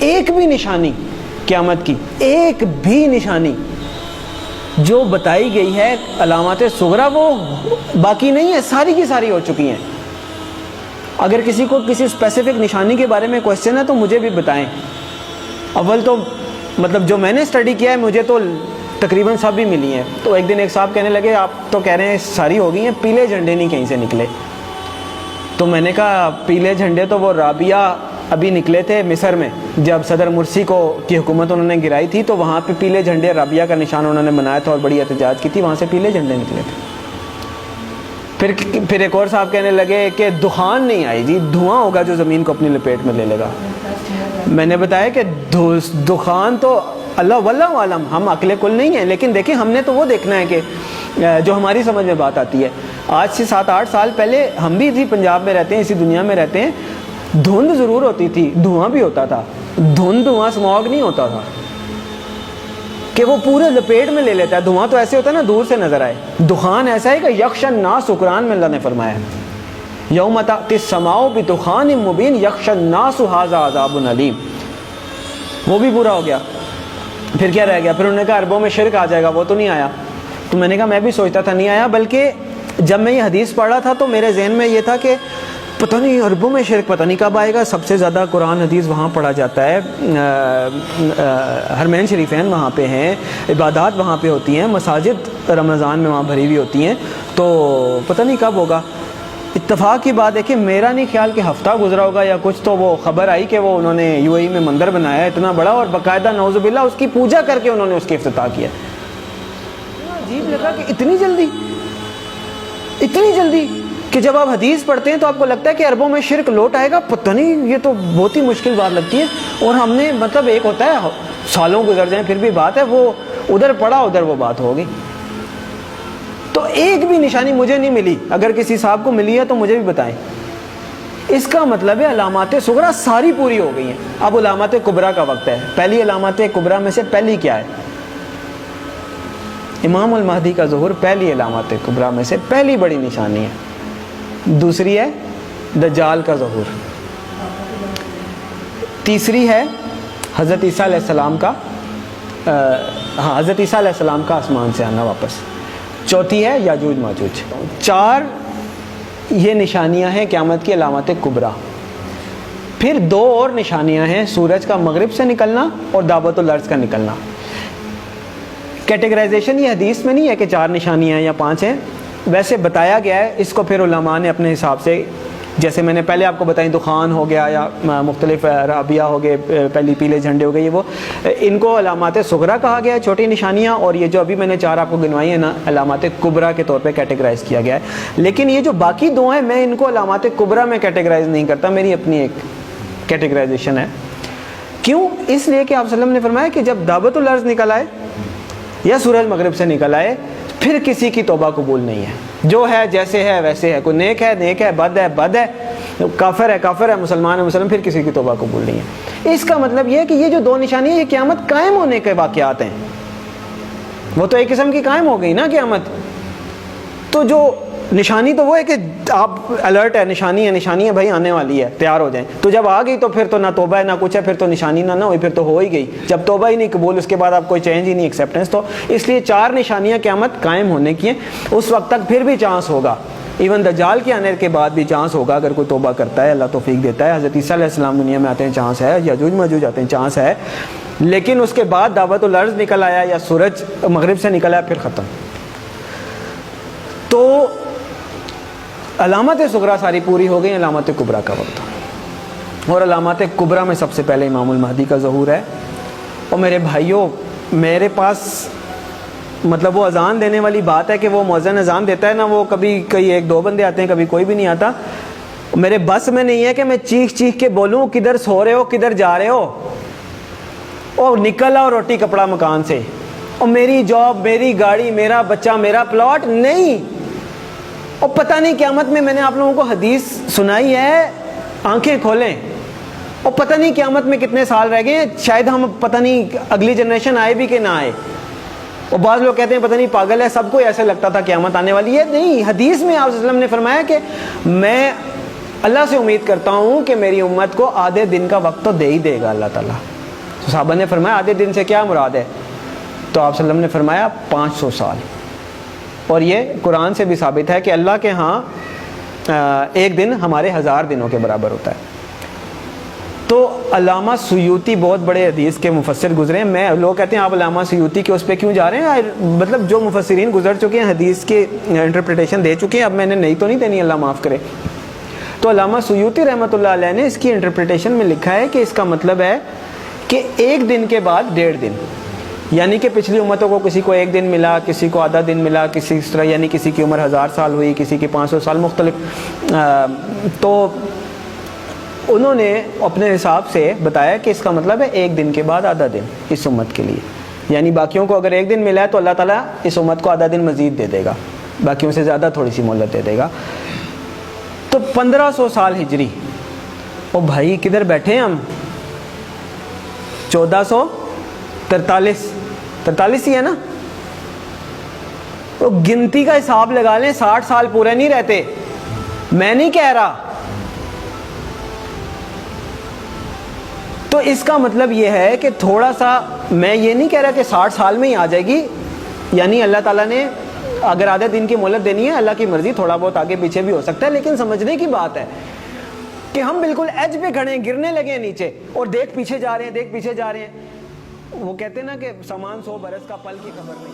ایک بھی نشانی قیامت کی، ایک بھی نشانی جو بتائی گئی ہے علامات صغریٰ وہ باقی نہیں ہے، ساری کی ساری ہو چکی ہیں۔ اگر کسی کو کسی اسپیسیفک نشانی کے بارے میں کوشچن ہے تو مجھے بھی بتائیں۔ اول تو مطلب جو میں نے اسٹڈی کیا ہے مجھے تو تقریباً سب بھی ملی ہیں۔ تو ایک دن ایک صاحب کہنے لگے آپ تو کہہ رہے ہیں ساری ہو گئی ہیں، پیلے جھنڈے نہیں کہیں سے نکلے۔ تو میں نے کہا پیلے جھنڈے تو وہ رابعہ ابھی نکلے تھے مصر میں، جب صدر مرسی کی حکومت انہوں نے گرائی تھی تو وہاں پہ پیلے جھنڈے رابعہ کا نشان انہوں نے بنایا تھا اور بڑی احتجاج کی تھی، وہاں سے پیلے جھنڈے نکلے تھے۔ پھر ایک اور صاحب کہنے لگے کہ دخان نہیں آئی جی، دھواں ہوگا جو زمین کو اپنی لپیٹ میں لے لے گا۔ میں نے بتایا کہ دخان تو اللہ واللہ عالم، ہم عقل کل نہیں ہیں، لیکن دیکھیں ہم نے تو وہ دیکھنا ہے کہ جو ہماری سمجھ میں بات آتی ہے۔ آج سے 7-8 سال پہلے ہم بھی اسی پنجاب میں رہتے ہیں، اسی دنیا میں رہتے ہیں، دھند ضرور ہوتی تھی، دھواں بھی ہوتا تھا، دھواں اسموگ نہیں ہوتا تھا کہ وہ پورے لپیٹ میں لے لیتا ہے۔ دھواں تو ایسے ہوتا ہے نا دور سے نظر آئے، دخان ایسا ہے کہ یخشى الناس، قرآن میں اللہ نے فرمایا ہے یوم تأتی السماء بدخان مبین یخشى الناس ھذا عذاب علیم، وہ بھی پورا ہو گیا۔ پھر کیا رہ گیا؟ پھر انہوں نے کہا عربوں میں شرک آ جائے گا، وہ تو نہیں آیا۔ تو میں نے کہا میں بھی سوچتا تھا نہیں آیا، بلکہ جب میں یہ حدیث پڑھ رہا تھا تو میرے ذہن میں یہ تھا کہ پتہ نہیں عربوں میں شرک پتہ نہیں کب آئے گا۔ سب سے زیادہ قرآن حدیث وہاں پڑھا جاتا ہے، حرمین شریفین وہاں پہ ہیں، عبادات وہاں پہ ہوتی ہیں، مساجد رمضان میں وہاں بھری ہوئی ہوتی ہیں، تو پتہ نہیں کب ہوگا۔ اتفاق کی بات ہے کہ میرا نہیں خیال کہ ہفتہ گزرا ہوگا یا کچھ، تو وہ خبر آئی کہ وہ انہوں نے یو اے ای میں مندر بنایا ہے اتنا بڑا، اور باقاعدہ نعوذ باللہ اس کی پوجا کر کے انہوں نے اس کی افتتاح کیا۔ عجیب لگا کہ اتنی جلدی کہ جب آپ حدیث پڑھتے ہیں تو آپ کو لگتا ہے کہ عربوں میں شرک لوٹ آئے گا، پتہ نہیں، یہ تو بہت ہی مشکل بات لگتی ہے۔ اور ہم نے مطلب ایک ہوتا ہے سالوں گزر جائیں پھر بھی بات ہے، وہ ادھر پڑھا ادھر وہ بات ہوگی۔ تو ایک بھی نشانی مجھے نہیں ملی، اگر کسی صاحب کو ملی ہے تو مجھے بھی بتائیں۔ اس کا مطلب ہے علامات صغریٰ ساری پوری ہو گئی ہیں، اب علامات کبریٰ کا وقت ہے۔ پہلی علامات کبریٰ میں سے پہلی کیا ہے؟ امام المہدی کا ظہور پہلی علامات کبریٰ میں سے پہلی بڑی نشانی ہے۔ دوسری ہے دجال کا ظہور، تیسری ہے حضرت عیسیٰ علیہ السلام کا حضرت عیسیٰ علیہ السلام کا آسمان سے آنا واپس، چوتھی ہے یاجوج ماجوج۔ 4 یہ نشانیاں ہیں قیامت کی علامات کبریٰ۔ پھر 2 اور نشانیاں ہیں، سورج کا مغرب سے نکلنا اور دعوت الارض کا نکلنا۔ کیٹیگرائزیشن یہ حدیث میں نہیں ہے کہ 4 نشانیاں ہیں یا 5 ہیں، ویسے بتایا گیا ہے۔ اس کو پھر علماء نے اپنے حساب سے، جیسے میں نے پہلے آپ کو بتائیں دخان ہو گیا یا مختلف رابعہ ہو گئے، پہلی پیلے جھنڈے ہو گئے، یہ وہ ان کو علامات صغریٰ کہا گیا ہے، چھوٹی نشانیاں، اور یہ جو ابھی میں نے 4 آپ کو گنوائی ہیں نا علامات کبریٰ کے طور پہ کیٹیگرائز کیا گیا ہے۔ لیکن یہ جو باقی 2 ہیں میں ان کو علامات کبریٰ میں کیٹیگرائز نہیں کرتا، میری اپنی ایک کیٹیگرائزیشن ہے۔ کیوں؟ اس لیے کہ آپ صلی اللہ علیہ وسلم نے فرمایا کہ جب دعوت الارض نکل آئے یا سورج مغرب سے نکل آئے پھر کسی کی توبہ قبول نہیں ہے، جو ہے جیسے ہے ویسے ہے، کوئی نیک ہے نیک ہے، بد ہے بد ہے، کافر ہے مسلمان ہے مسلم، پھر کسی کی توبہ قبول نہیں ہے۔ اس کا مطلب یہ ہے کہ یہ جو 2 نشانی ہیں یہ قیامت قائم ہونے کے واقعات ہیں، وہ تو ایک قسم کی قائم ہو گئی نا قیامت۔ تو جو نشانی تو وہ ہے کہ آپ الرٹ ہے، نشانی ہے بھائی آنے والی ہے، تیار ہو جائیں۔ تو جب آ گئی تو پھر تو نہ توبہ ہے نہ کچھ ہے، پھر تو نشانی نہ ہوئی، پھر تو ہو ہی گئی۔ جب توبہ ہی نہیں قبول، اس کے بعد آپ کوئی چینج ہی نہیں، ایکسیپٹنس۔ تو اس لیے 4 نشانیاں قیامت قائم ہونے کی ہیں، اس وقت تک پھر بھی چانس ہوگا، ایون دجال کے آنے کے بعد بھی چانس ہوگا اگر کوئی توبہ کرتا ہے، اللہ توفیق دیتا ہے۔ حضرت عیسیٰ علیہ السلام دنیا میں آتے ہیں چانس ہے، یاجوج ماجوج آتے ہیں چانس ہے، لیکن اس کے بعد دعوت الارض نکل آیا یا سورج مغرب سے نکل آیا پھر ختم۔ تو علامات صغریٰ ساری پوری ہو گئی، علامات کبریٰ کا وقت، اور علامات کبریٰ میں سب سے پہلے امام المہدی کا ظہور ہے۔ اور میرے بھائیوں، میرے پاس مطلب وہ اذان دینے والی بات ہے کہ وہ مؤذن اذان دیتا ہے نا، وہ کبھی کئی 1-2 بندے آتے ہیں، کبھی کوئی بھی نہیں آتا۔ میرے بس میں نہیں ہے کہ میں چیخ کے بولوں کدھر سو رہے ہو کدھر جا رہے ہو، اور نکل آؤ روٹی کپڑا مکان سے، اور میری جاب میری گاڑی میرا بچہ میرا پلاٹ نہیں۔ اور پتہ نہیں قیامت میں نے آپ لوگوں کو حدیث سنائی ہے، آنکھیں کھولیں، اور پتہ نہیں قیامت میں کتنے سال رہ گئے ہیں، شاید ہم پتہ نہیں اگلی جنریشن آئے بھی کہ نہ آئے۔ اور بعض لوگ کہتے ہیں پتہ نہیں پاگل ہے، سب کو ایسے لگتا تھا قیامت آنے والی ہے۔ نہیں، حدیث میں آپ صلی اللہ علیہ وسلم نے فرمایا کہ میں اللہ سے امید کرتا ہوں کہ میری امت کو آدھے دن کا وقت تو دے ہی دے گا اللہ تعالیٰ. تو صحابہ نے فرمایا آدھے دن سے کیا مراد ہے؟ تو آپ صلی اللہ علیہ وسلم نے فرمایا 500 سال. اور یہ قرآن سے بھی ثابت ہے کہ اللہ کے ہاں ایک دن ہمارے 1000 دنوں کے برابر ہوتا ہے. تو علامہ سیوطی بہت بڑے حدیث کے مفسر گزرے ہیں. میں لوگ کہتے ہیں آپ علامہ سیوطی کے اس پہ کیوں جا رہے ہیں؟ مطلب جو مفسرین گزر چکے ہیں حدیث کی انٹرپریٹیشن دے چکے ہیں, اب میں نے نہیں تو نہیں دینی, اللہ معاف کرے. تو علامہ سیوطی رحمۃ اللہ علیہ نے اس کی انٹرپریٹیشن میں لکھا ہے کہ اس کا مطلب ہے کہ ایک دن کے بعد 1.5 دن, یعنی کہ پچھلی امتوں کو کسی کو 1 دن ملا, کسی کو آدھا دن ملا, کسی اس طرح, یعنی کسی کی عمر 1000 سال ہوئی, کسی کی 500 سال, مختلف. تو انہوں نے اپنے حساب سے بتایا کہ اس کا مطلب ہے 1 دن کے بعد آدھا دن اس امت کے لیے, یعنی باقیوں کو اگر 1 دن ملا ہے تو اللہ تعالیٰ اس امت کو آدھا دن مزید دے دے گا, باقیوں سے زیادہ تھوڑی سی مہلت دے دے گا. تو 1500 سال ہجری, او بھائی کدھر بیٹھے ہیں ہم؟ 1443 ہی ہے نا. تو گنتی کا حساب لگا لیں, 60 سال پورے نہیں رہتے. میں نہیں کہہ رہا. تو اس کا مطلب یہ ہے کہ تھوڑا سا, میں یہ نہیں کہہ رہا کہ 60 سال میں ہی آ جائے گی, یعنی اللہ تعالیٰ نے اگر آدھے دن کی مہلت دینی ہے, اللہ کی مرضی, تھوڑا بہت آگے پیچھے بھی ہو سکتا ہے. لیکن سمجھنے کی بات ہے کہ ہم بالکل ایج پہ کھڑے ہیں, گرنے لگے ہیں نیچے, اور دیکھ پیچھے جا رہے ہیں, دیکھ پیچھے جا رہے ہیں. وہ کہتے ہیں نا کہ سامان 100 برس کا, پل کی خبر نہیں.